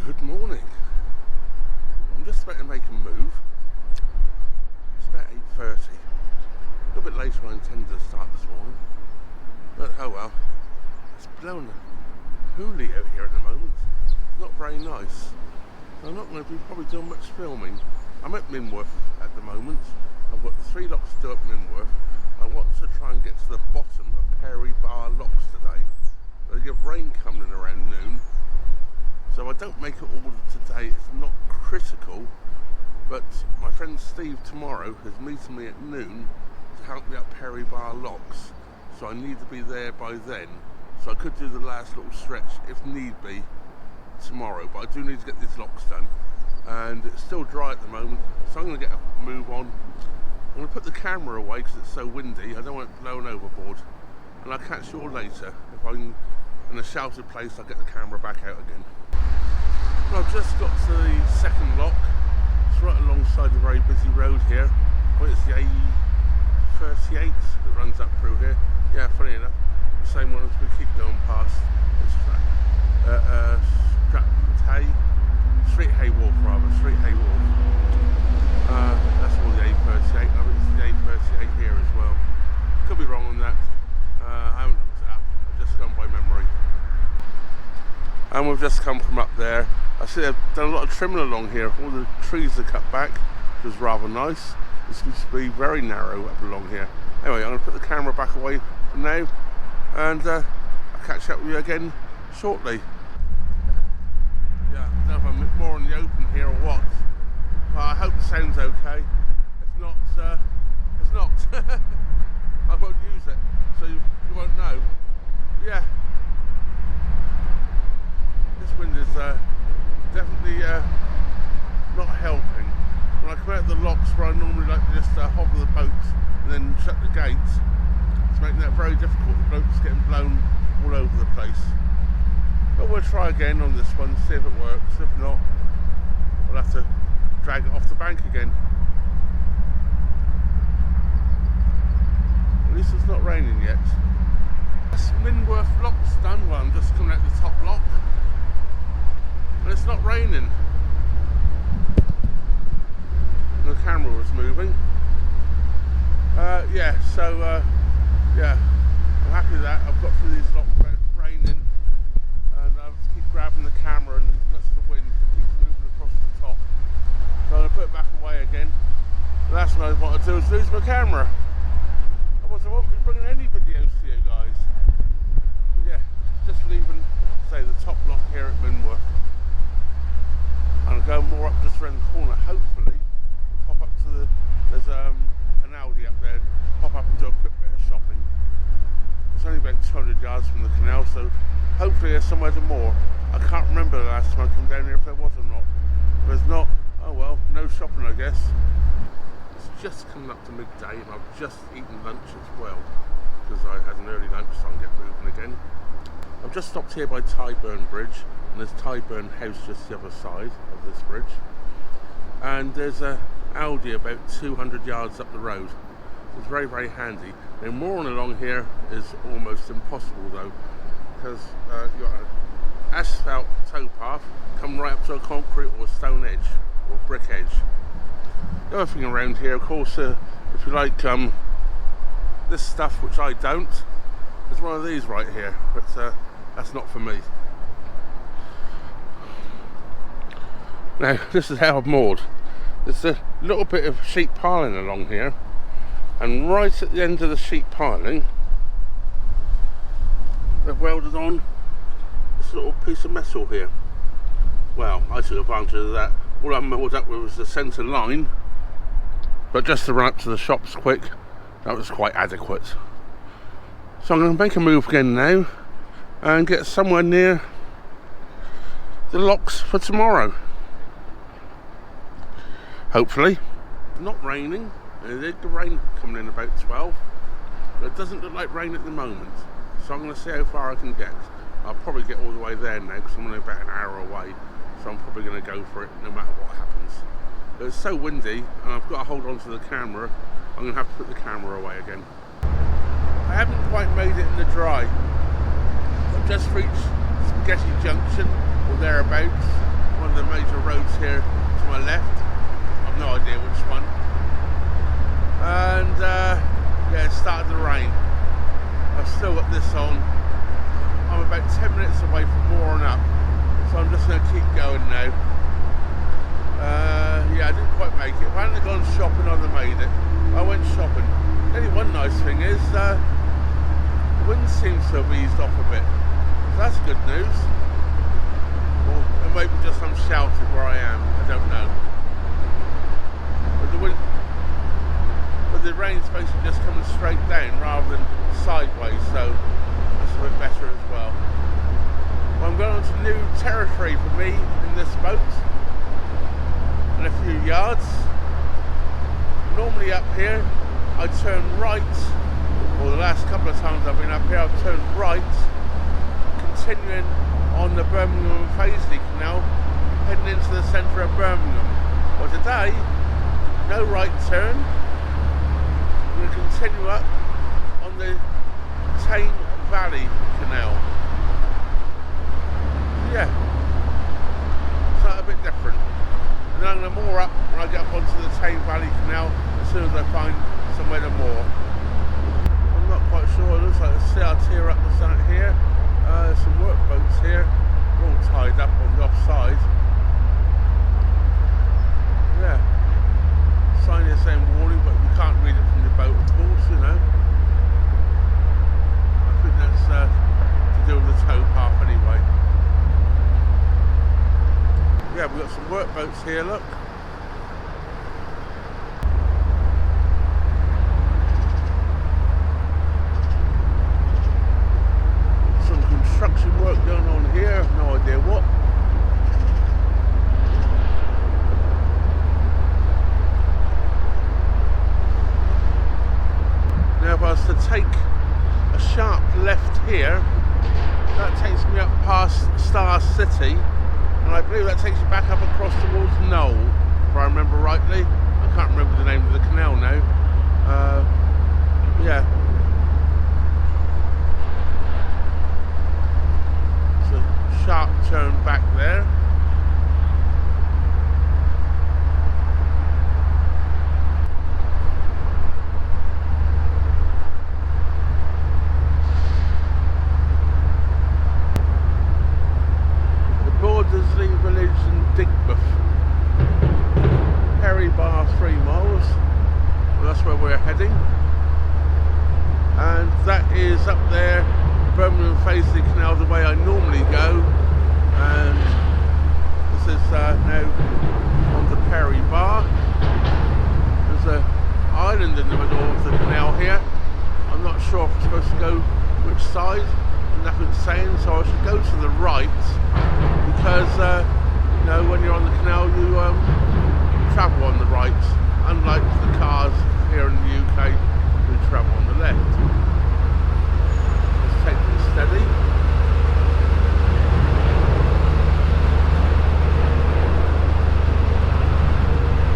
Good morning. I'm just about to make a move. It's about 8:30. A little bit later than I intended to start this morning. But oh well. It's blowing a hoolie out here at the moment. Not very nice. So I'm not going to be probably doing much filming. I'm at Minworth at the moment. I've got 3 locks to do at Minworth. I want to try and get to the bottom of Perry Barr Locks today. There's rain coming in around noon. So I don't make it all today, it's not critical, but my friend Steve tomorrow is meeting me at noon to help me up Perry Barr Locks, so I need to be there by then, so I could do the last little stretch if need be tomorrow, but I do need to get these locks done, and it's still dry at the moment, so I'm going to get a move on. I'm going to put the camera away because it's so windy, I don't want it blown overboard, and I'll catch you all later. If I'm in a sheltered place, I'll get the camera back out again. Well, I've just got to the second lock. It's right alongside a very busy road here. Well, it's the A38 that runs up through here. Yeah, funny enough, the same one as we keep going past. It's Street Hay Wharf rather, Street Hay Wharf. That's all the A38. I think it's the A38 here as well. Could be wrong on that. I haven't looked it up. I've just gone by memory. And we've just come from up there. I see they've done a lot of trimming along here. All the trees are cut back, which is rather nice. It seems to be very narrow up along here. Anyway, I'm going to put the camera back away for now, and I'll catch up with you again shortly. Yeah, I don't know if I'm more in the open here or what. Well, I hope the sound's okay. If not, it's not. I won't use it, so you won't know. Yeah. This wind is definitely not helping. When I come out of the locks where I normally like to just hover the boat and then shut the gates, it's making that very difficult. The boat's getting blown all over the place. But we'll try again on this one, see if it works. If not, we'll have to drag it off the bank again. At least it's not raining yet. That's Minworth locks done. Well, I'm just coming out the top lock. And it's not raining. And the camera was moving. Yeah, I'm happy with that. I've got through these locks where it's raining, and I have to keep grabbing the camera and just the wind keeps moving across the top. So I'm going to put it back away again. The last one I want to do is lose my camera. Otherwise I won't be bringing any videos to you guys. But yeah, just leaving, say, the top lock here at Minworth. And I'll go more up just around the corner, hopefully pop up to there's an Aldi up there, pop up and do a quick bit of shopping. It's only about 200 yards from the canal, so hopefully there's somewhere to more. I can't remember the last time I came down here if there was or not. If there's not, oh well, no shopping I guess. It's just coming up to midday and I've just eaten lunch as well, because I had an early lunch, so I can get moving again. I've just stopped here by Tyburn Bridge, and there's Tyburn House just the other side of this bridge, and there's a Aldi about 200 yards up the road. It's very, very handy. Now, mooring along here is almost impossible though, because you've got an asphalt towpath coming right up to a concrete or a stone edge or brick edge. The other thing around here, of course, if you like this stuff, which I don't, there's one of these right here, but that's not for me. Now, this is how I've moored. There's a little bit of sheet piling along here, and right at the end of the sheet piling, they've welded on this little piece of metal here. Well, I took advantage of that. All I moored up with was the centre line, but just to run up to the shops quick, that was quite adequate. So I'm going to make a move again now and get somewhere near the locks for tomorrow. Hopefully. It's not raining. There's the rain coming in about 12, but it doesn't look like rain at the moment. So I'm going to see how far I can get. I'll probably get all the way there now because I'm only about an hour away. So I'm probably going to go for it no matter what happens. But it's so windy and I've got to hold on to the camera. I'm going to have to put the camera away again. I haven't quite made it in the dry. I've just reached Spaghetti Junction or thereabouts. of the major roads here to my left. I've no idea which one. And yeah, it started to rain. I've still got this on. I'm about 10 minutes away from mooring up, so I'm just going to keep going now. Yeah, I didn't quite make it. If I hadn't gone shopping, I'd have made it. I went shopping. Only one nice thing is the wind seems to have eased off a bit. So that's good news. Or it might be just I'm sheltered where I am. I don't know. But the rain's basically just coming straight down rather than sideways, so that's a bit better as well. Well, I'm going on to new territory for me in this boat. In a few yards. Normally up here I turn right, or the last couple of times I've been up here I've turned right, continuing on the Birmingham and Fazeley canal, heading into the centre of Birmingham. Well, today, no right turn. We're going to continue up on the Tame Valley canal. Yeah, it's not a bit different. And then I'm going to moor up when I get up onto the Tame Valley canal as soon as I find somewhere to moor. I'm not quite sure. It looks like a CRT up the side here. There's some workboats here. They're all tied up on the offside. Yeah. Sign here saying warning, but you can't read it from the boat, of course, you know. I think that's to do with the tow path anyway. Yeah, we've got some workboats here, look. Some construction work going on here, no idea what. Now if I was to take a sharp left here, that takes me up past Star City. And I believe that takes you back up across towards Knoll, if I remember rightly. I can't remember the name of the canal now. Yeah. It's a sharp turn back there. Village in Digbeth, Perry Barr 3 miles. Well, that's where we're heading, and that is up there, Birmingham Fazeley Canal, the way I normally go. And this is now on the Perry Barr. There's an island in the middle of the canal here. I'm not sure if I'm supposed to go which side. Nothing's saying, so I should go to the right, because you know, when you're on the canal you travel on the right, unlike the cars here in the UK who travel on the left. Let's take it steady.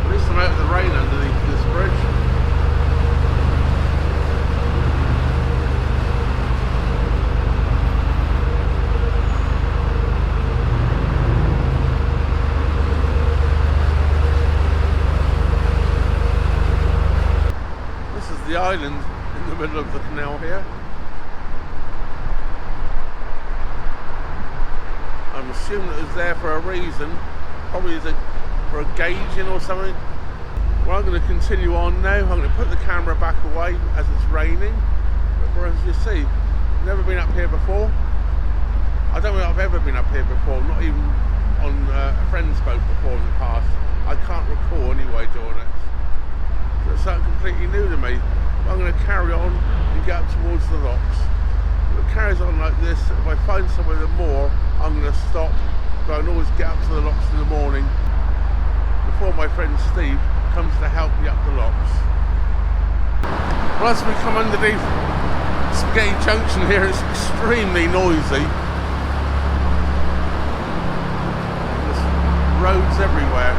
At least I'm out of the rain underneath this bridge. The island in the middle of the canal here. I'm assuming it was there for a reason, probably for a gauging or something. Well, I'm going to continue on now. I'm going to put the camera back away as it's raining. But as you see, I've never been up here before. I don't think I've ever been up here before, not even on a friend's boat before in the past. I can't recall anyway doing it. So it's something completely new to me. I'm going to carry on and get up towards the locks. If it carries on like this, if I find somewhere to moor, I'm going to stop, but I can always get up to the locks in the morning before my friend Steve comes to help me up the locks. Well, as we come underneath Spaghetti Junction here, it's extremely noisy. There's roads everywhere.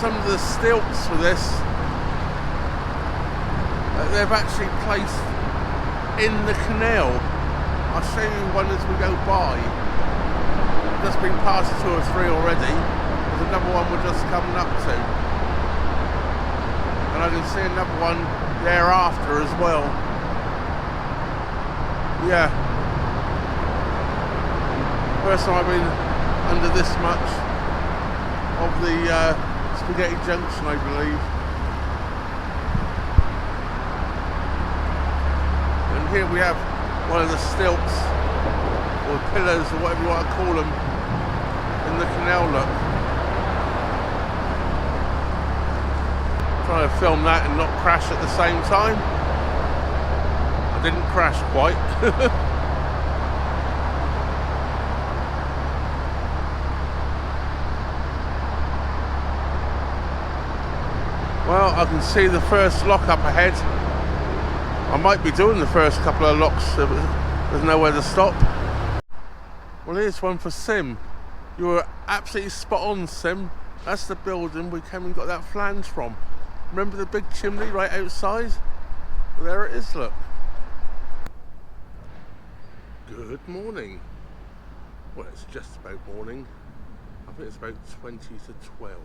some of the stilts for this that they've actually placed in the canal. I'll show you one as we go by. I've just been past 2 or 3 already. There's another one we're just coming up to. And I can see another one thereafter as well. Yeah. First time I've been under this much of the Spaghetti Junction, I believe. And here we have one of the stilts, or pillars, or whatever you want to call them, in the canal look. Trying to film that and not crash at the same time. I didn't crash quite. Well, I can see the first lock up ahead. I might be doing the first couple of locks, so there's nowhere to stop. Well, here's one for Sim. You were absolutely spot on, Sim. That's the building we came and got that flange from. Remember the big chimney right outside? Well, there it is, look. Good morning. Well, it's just about morning. I think it's about 20 to 12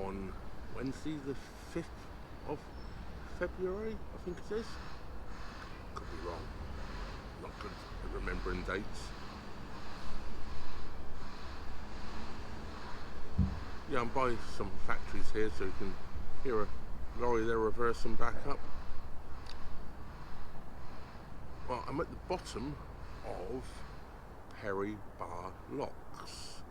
on Wednesday the 5th of February, I think it is. Could be wrong. Not good at remembering dates. Yeah, I'm by some factories here, so you can hear a lorry there reversing back up. Well, I'm at the bottom of Perry Barr Locks.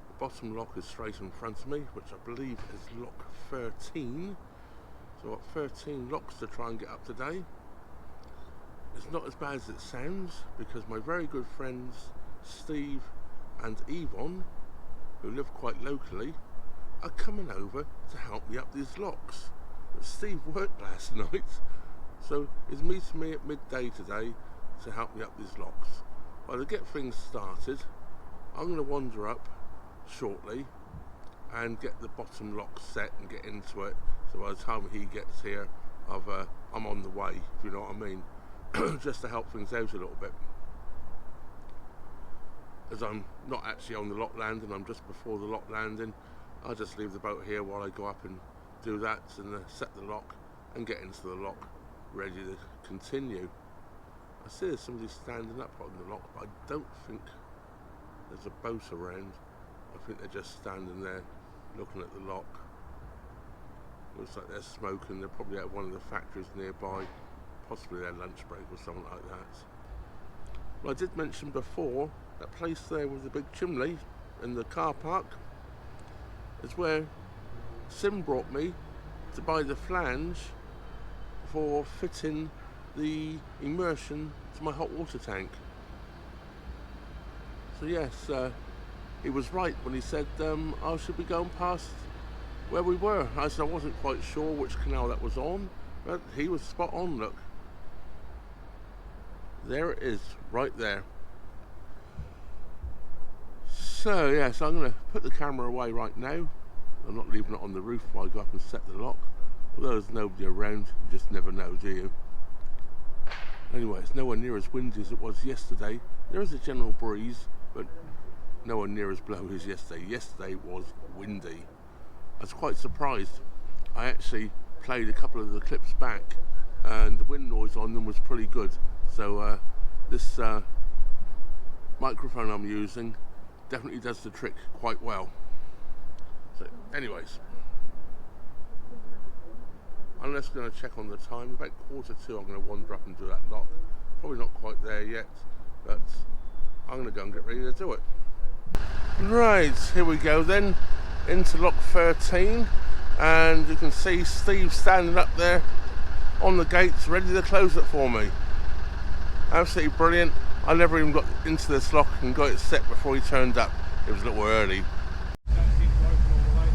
The bottom lock is straight in front of me, which I believe is lock 13. So I've got 13 locks to try and get up today. It's not as bad as it sounds, because my very good friends Steve and Yvonne, who live quite locally, are coming over to help me up these locks. But Steve worked last night, so he's meeting me at midday today to help me up these locks. Well, to get things started, I'm going to wander up shortly and get the bottom lock set and get into it, so by the time he gets here I'm on the way, if you know what I mean. Just to help things out a little bit, as I'm not actually on the lock landing, I'm just before the lock landing. I'll just leave the boat here while I go up and do that and set the lock and get into the lock ready to continue. I see there's somebody standing up on the lock, but I don't think there's a boat around. I think they're just standing there looking at the lock. Looks like they're smoking. They're probably at one of the factories nearby, possibly their lunch break or something like that. Well, I did mention before, that place there with the big chimney in the car park is where Sim brought me to buy the flange for fitting the immersion to my hot water tank. So yes, he was right when he said I should be going past where we were. I said I wasn't quite sure which canal that was on, but he was spot on, look. There it is, right there. So yes, I'm going to put the camera away right now. I'm not leaving it on the roof while I go up and set the lock. Although there's nobody around, you just never know, do you? Anyway, it's nowhere near as windy as it was yesterday. There is a general breeze, but nowhere near as blowy as yesterday. Yesterday was windy. I was quite surprised. I actually played a couple of the clips back and the wind noise on them was pretty good. So this microphone I'm using definitely does the trick quite well. So anyways, I'm just going to check on the time. About 1:45 I'm going to wander up and do that lock. Probably not quite there yet, but I'm going to go and get ready to do it. Right, here we go then, into lock 13, and you can see Steve standing up there on the gates ready to close it for me. Absolutely brilliant. I never even got into this lock and got it set before he turned up. It was a little early. Don't seem to open all the way.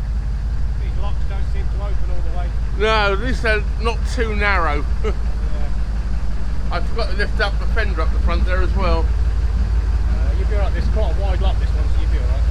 These locks don't seem to open all the way. No, at least they're not too narrow. Yeah. I forgot to lift up the fender up the front there as well. You'll be alright. This is quite a wide lock, this one, so you'll be alright.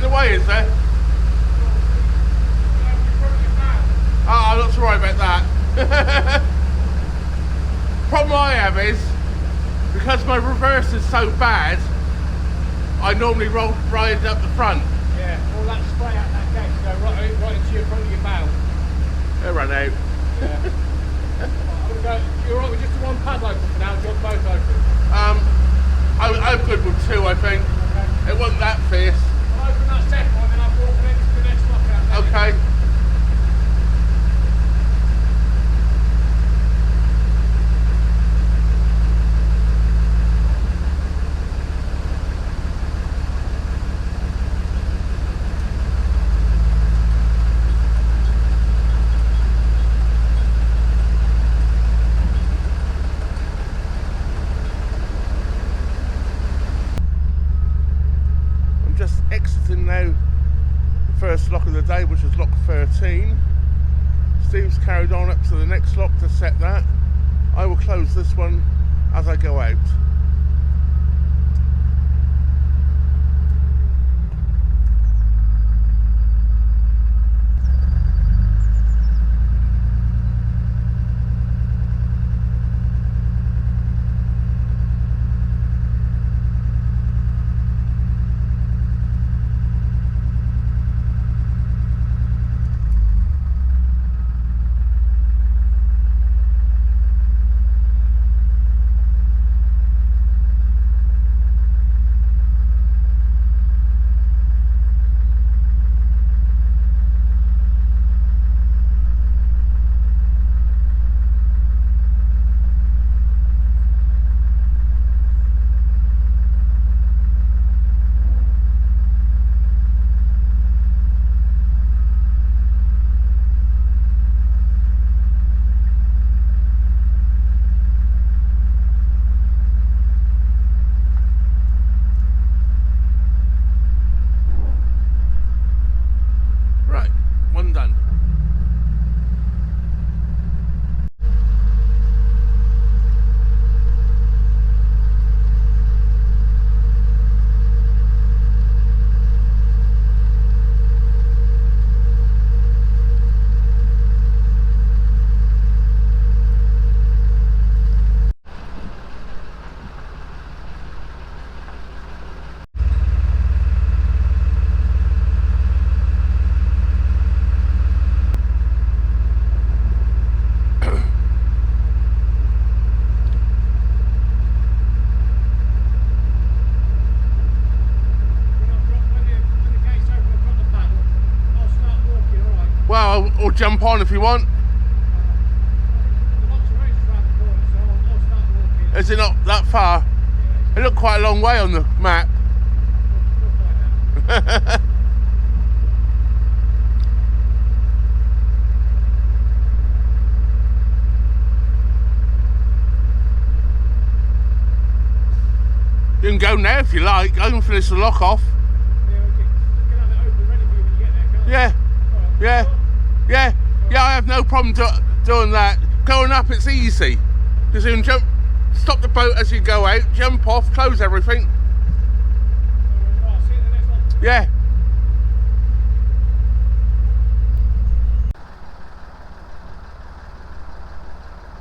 away, is there? Oh, I'm not to worry about that. Problem I have is, because my reverse is so bad, I normally ride up the front. Yeah, all that spray out that gate to go right into your front of your bow. They run out. Yeah. You're right with just the one pad open for now, do you want both open? I'm good with two, I think. Okay. It wasn't that fierce. I'll open that second one, then I'll walk into the next lockout. Okay. Just exiting now the first lock of the day, which is lock 13. Steve's carried on up to the next lock to set that. I will close this one as I go out. Right, one done. Well, or jump on if you want. Is it not that far? It looked quite a long way on the map. You can go now if you like. I can finish the lock off. Yeah, yeah, yeah, yeah. I have no problem doing that. Going up, it's easy. Because you can jump, stop the boat as you go out, jump off, close everything. Yeah.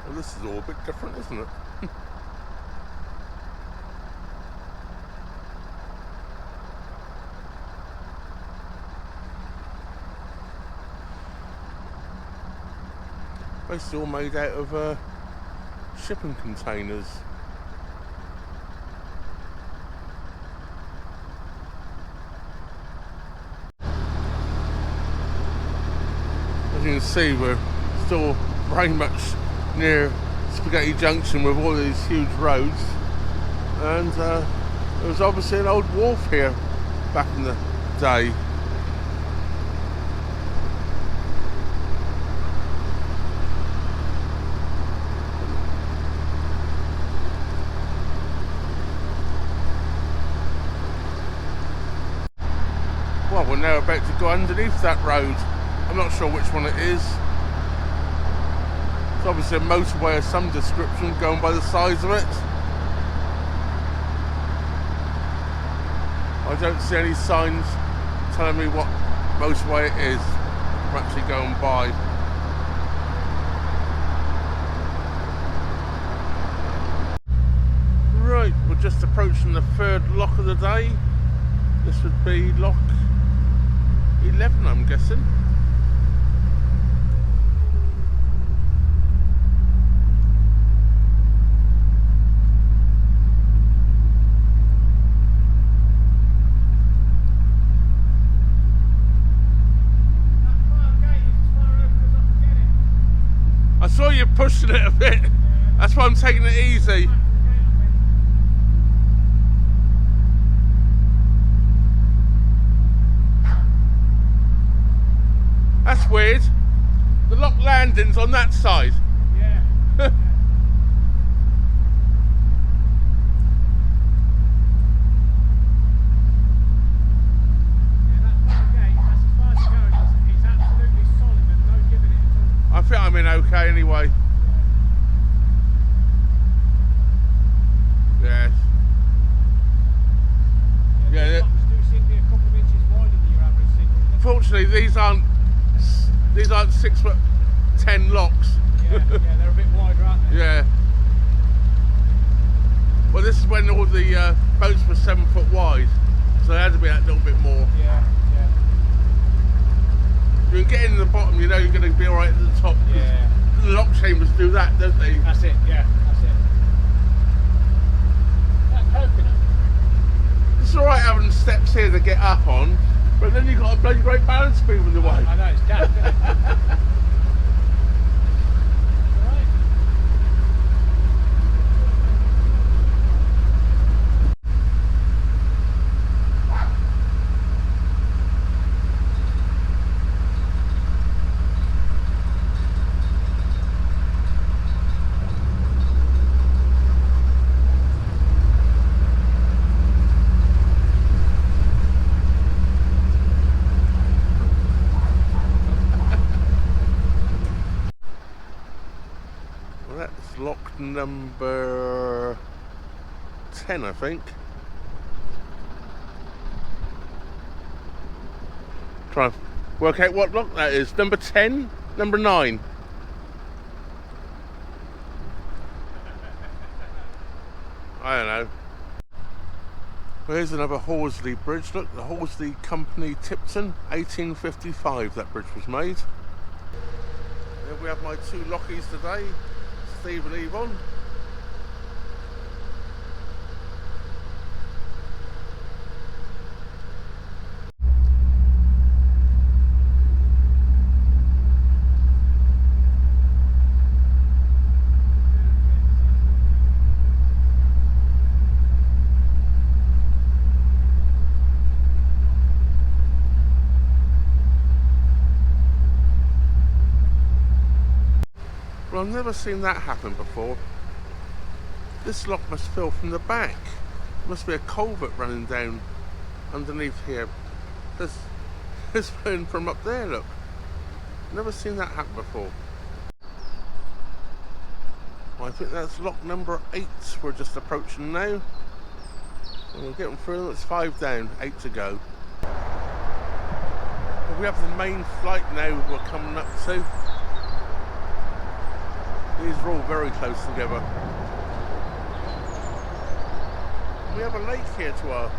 Well, this is all a bit different, isn't it? Basically all made out of shipping containers. As you can see, we're still very much near Spaghetti Junction with all these huge roads, and there was obviously an old wharf here back in the day. Well, we're now about to go underneath that road. I'm not sure which one it is. It's obviously a motorway of some description going by the size of it. I don't see any signs telling me what motorway it is we're actually going by. Right, we're just approaching the third lock of the day. This would be lock 11, I'm guessing. I saw you pushing it a bit. That's why I'm taking it easy. That's weird. The lock landing's on that side. Yeah. Yeah. I think I'm in okay anyway. Yes. Yeah, the locks do seem to be a couple of inches wider than your average single. Fortunately, these aren't 6'10" locks. Yeah, they're a bit wider, aren't they? Yeah. Well, this is when all the boats were 7 foot wide, so they had to be that little bit more. Yeah, yeah. You can get in the bottom, you know you're going to be all right at the top. Yeah. The lock chambers do that, don't they? That's it, yeah, that's it. That coconut. It's all right having steps here to get up on, but then you've got a bloody great balance beam in the way. I know, it's daft, isn't it? That's lock number 10, I think. Try and work out what lock that is. Number 10? Number 9? I don't know. Well, here's another Horsley bridge. Look, the Horsley Company Tipton, 1855 that bridge was made. Here we have my two lockies today, Steve and Yvonne. Well, I've never seen that happen before. This lock must fill from the back. There must be a culvert running down underneath here. There's flowing from up there, look. Never seen that happen before. Well, I think that's lock number 8 we're just approaching now. And we're getting through them. It's 5 down, 8 to go. Well, we have the main flight now we're coming up to. These are all very close together. We have a lake here to our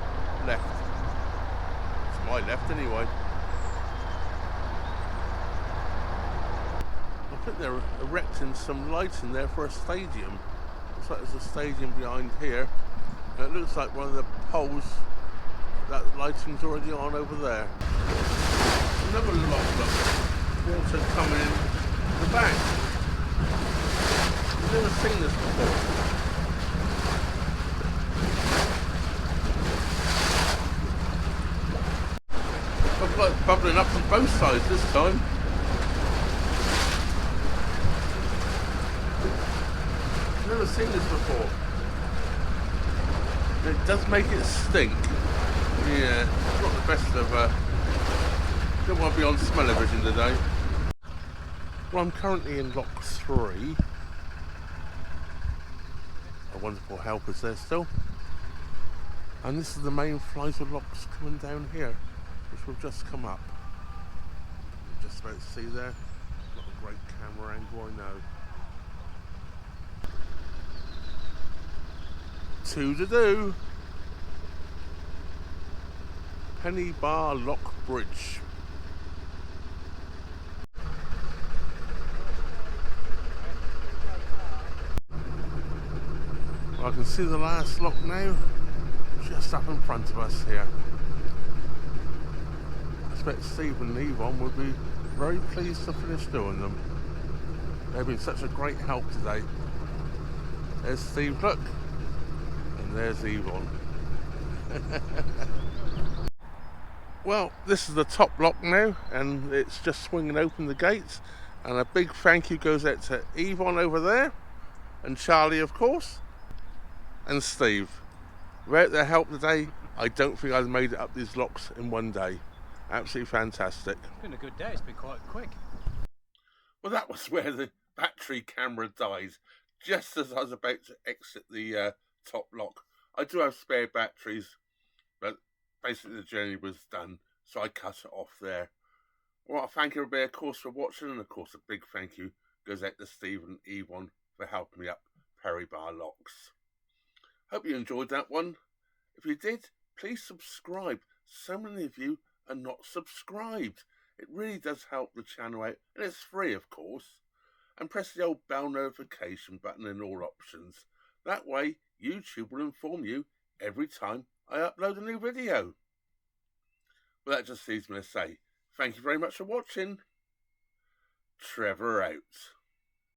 left. To my left anyway. I think they're erecting some lighting there for a stadium. Looks like there's a stadium behind here. And it looks like one of the poles, that lighting's already on over there. Another lock, look. Water coming in the back. I've never seen this before. Looks like it's bubbling up from both sides this time. I've never seen this before. It does make it stink. Yeah, it's not the best of don't want to be on smell-o-vision today. Well, I'm currently in lock 3. A wonderful helper's there still. And this is the main flight of locks coming down here. which will just come up. Just about to see there. Got a great camera angle, I know. 2 to do. Perry Barr Lock Bridge. Well, I can see the last lock now, just up in front of us here. I expect Steve and Yvonne would be very pleased to finish doing them. They've been such a great help today. There's Steve, look, and there's Yvonne. Well, this is the top lock now, and it's just swinging open the gates. And a big thank you goes out to Yvonne over there, and Charlie, of course, and Steve. Without their help today, I don't think I'd made it up these locks in one day. Absolutely fantastic. It's been a good day. It's been quite quick. Well, that was where the battery camera died, just as I was about to exit the top lock. I do have spare batteries, but basically the journey was done, so I cut it off there. Well, I thank everybody, of course, for watching, and of course a big thank you goes out to Steve and Yvonne for helping me up Perry Barr Locks. Hope you enjoyed that one. If you did, please subscribe. So many of you are not subscribed. It really does help the channel out, and it's free, of course. And press the old bell notification button in all options. That way, YouTube will inform you every time I upload a new video. Well, that just leaves me to say, thank you very much for watching. Trevor out.